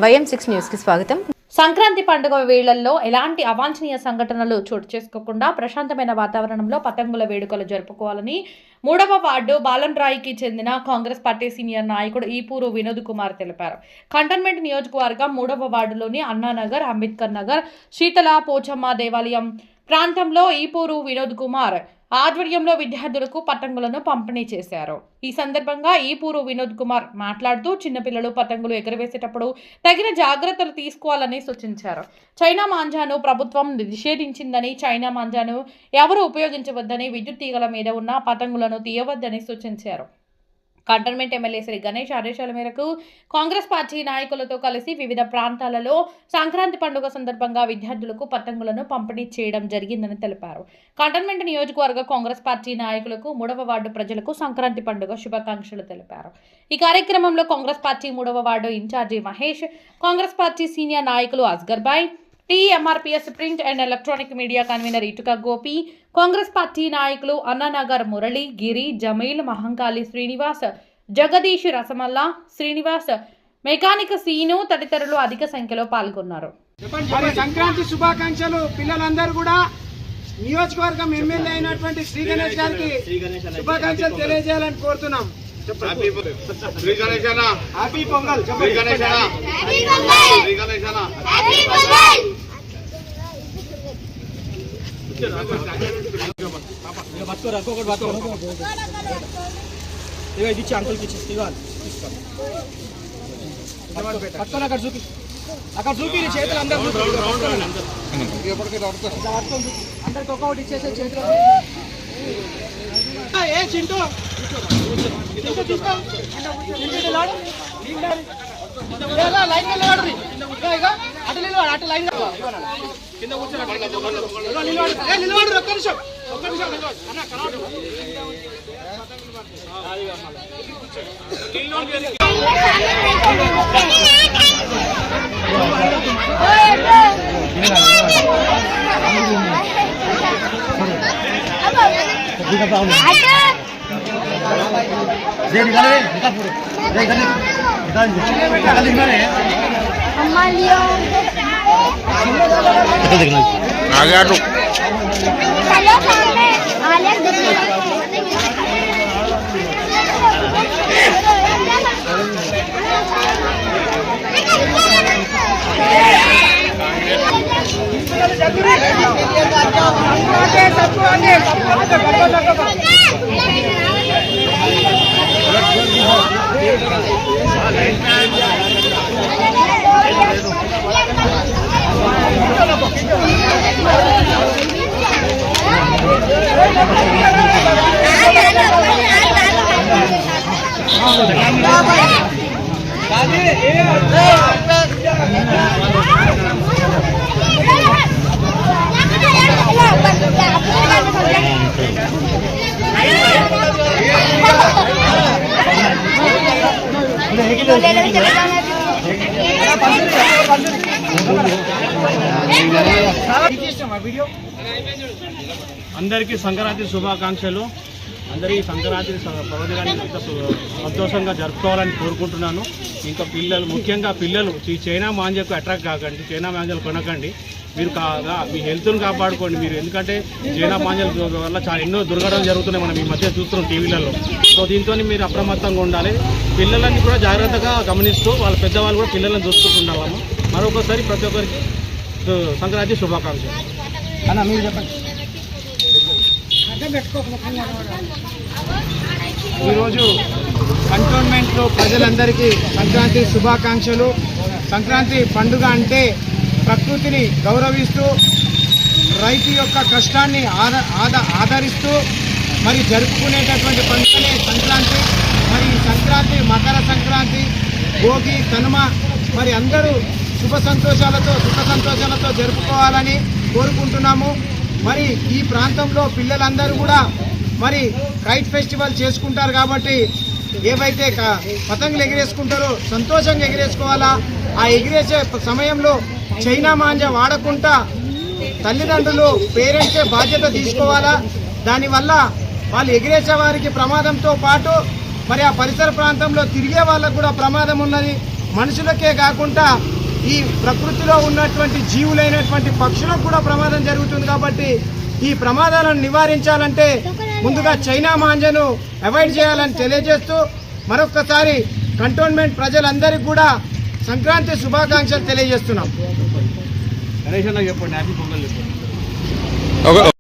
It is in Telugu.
YM6 న్యూస్ కి స్వాగతం. సంక్రాంతి పండుగ వేళల్లో ఎలాంటి అవాంఛనీయ సంఘటనలు చోటు చేసుకోకుండా ప్రశాంతమైన వాతావరణంలో పతంగుల వేడుకలు జరుపుకోవాలని 3వ వార్డు బాలన్రాయికి చెందిన కాంగ్రెస్ పార్టీ సీనియర్ నాయకుడు ఈపూరు వినోద్ కుమార్ తెలిపారు. కంటోన్మెంట్ నియోజకవర్గం 3వ వార్డులోని అన్నానగర్, అంబేద్కర్ నగర్, శీతల పోచమ్మ దేవాలయం ప్రాంతంలో ఈపూరు వినోద్ కుమార్ ఆధ్వర్యంలో విద్యార్థులకు పతంగులను పంపిణీ చేశారు. ఈ సందర్భంగా ఈపూరు వినోద్ కుమార్ మాట్లాడుతూ చిన్నపిల్లలు పతంగులు ఎగరవేసేటప్పుడు తగిన జాగ్రత్తలు తీసుకోవాలని సూచించారు. చైనా మాంజాను ప్రభుత్వం నిషేధించిందని, చైనా మాంజాను ఎవరు ఉపయోగించవద్దని, విద్యుత్ తీగల మీద ఉన్న పతంగులను తీయవద్దని సూచించారు. కంటోన్మెంట్ ఎమ్మెల్యే శ్రీ గణేష్ ఆదేశాల మేరకు కాంగ్రెస్ పార్టీ నాయకులతో కలిసి వివిధ ప్రాంతాలలో సంక్రాంతి పండుగ సందర్భంగా విద్యార్థులకు పతంగులను పంపిణీ చేయడం జరిగిందని తెలిపారు. కంటోన్మెంట్ నియోజకవర్గ కాంగ్రెస్ పార్టీ నాయకులకు 3వ వార్డు ప్రజలకు సంక్రాంతి పండుగ శుభాకాంక్షలు తెలిపారు. ఈ కార్యక్రమంలో కాంగ్రెస్ పార్టీ 3వ ward incharge Mahesh, Congress party senior నాయకులు Asgar Bhai, TMRPS print and electronic media convener Ituka Gopi, Congress party నాయకులు అన్నానగర్ మురళి, గిరి, జమీల్, మహంకాళి శ్రీనివాస్, జగదీష్, రసమల్ల శ్రీనివాస్, మెకానిక్ సీను తదితరులు అధిక సంఖ్యలో పాల్గొన్నారు. సంక్రాంతి శుభాకాంక్షలు. పిల్లలందరూ కూడా నియోజకవర్గం ఎమ్మెల్యే అయినటువంటి శ్రీ గణేష్ గారికి శుభాకాంక్షలు తెలియజేయాలని కోరుతున్నాం. హ్యాపీ పొంగల్. ఇది అంకుల్కి ఇచ్చి అక్కడ చూపి చేతులు అందరికి ఒక్కొక్కటి ఇచ్చేసే చేతులు. ఏ చింటూ తీసుకో లైన్ అటు నిలవాడు, అటు లైన్ నిలవాడు. ఒక్క నిమిషం అందరికీ సంక్రాంతి శుభాకాంక్షలు. అందరి సంక్రాంతి పర్వదినాన్ని సంతోషంగా జరుపుకోవాలని కోరుకుంటున్నాను. ఇంకా పిల్లలు, ముఖ్యంగా పిల్లలు ఈ చైనా మాంజాకు అట్రాక్ట్ కాకండి, చైనా మాంజాలు కొనకండి. మీరు మీ హెల్త్ను కాపాడుకోండి. మీరు ఎందుకంటే చైనా మాంజాల వల్ల చాలా ఎన్నో దుర్ఘటనలు జరుగుతున్నాయి, మనం ఈ మధ్య చూస్తున్నాం టీవీలలో. సో దీంతో మీరు అప్రమత్తంగా ఉండాలి. పిల్లలని కూడా జాగ్రత్తగా గమనిస్తూ వాళ్ళ పెద్దవాళ్ళు కూడా పిల్లలను చూసుకుంటున్నాము. మరొకసారి ప్రతి ఒక్కరికి సంక్రాంతి శుభాకాంక్షలు. అన్న మీరు చెప్పండి. ఈరోజు కంటోన్మెంట్లో ప్రజలందరికీ సంక్రాంతి శుభాకాంక్షలు. సంక్రాంతి పండుగ అంటే ప్రకృతిని గౌరవిస్తూ రైతు యొక్క కష్టాన్ని ఆదరిస్తూ మరి జరుపుకునేటటువంటి పండుగనే సంక్రాంతి. మరి సంక్రాంతి, మకర సంక్రాంతి, భోగి, కనుమ మరి అందరూ సుఖ సంతోషాలతో జరుపుకోవాలని కోరుకుంటున్నాము. మరి ఈ ప్రాంతంలో పిల్లలందరూ కూడా మరి కైట్ ఫెస్టివల్ చేసుకుంటారు కాబట్టి ఏవైతే పతంగులు ఎగిరేసుకుంటారో సంతోషంగా ఎగిరేసుకోవాలా. ఆ ఎగిరేసే సమయంలో చైనా మాంజా వాడకుండా తల్లిదండ్రులు పేరెంట్సే బాధ్యత తీసుకోవాలా. దానివల్ల వాళ్ళు ఎగిరేసే వారికి ప్రమాదంతో పాటు మరి ఆ పరిసర ప్రాంతంలో తిరిగే వాళ్ళకు కూడా ప్రమాదం ఉన్నది. మనుషులకే కాకుండా ఈ ప్రకృతిలో ఉన్నటువంటి జీవులైనటువంటి పక్షులకు కూడా ప్రమాదం జరుగుతుంది. కాబట్టి ఈ ప్రమాదాలను నివారించాలంటే ముందుగా చైనా మాంజను అవాయిడ్ చేయాలని తెలియజేస్తూ మరొక్కసారి కంటోన్మెంట్ ప్రజలందరికీ కూడా సంక్రాంతి శుభాకాంక్షలు తెలియజేస్తున్నాం. గణేష్ అన్న చెప్పండి, హ్యాపీ పొంగల్ చెప్పండి.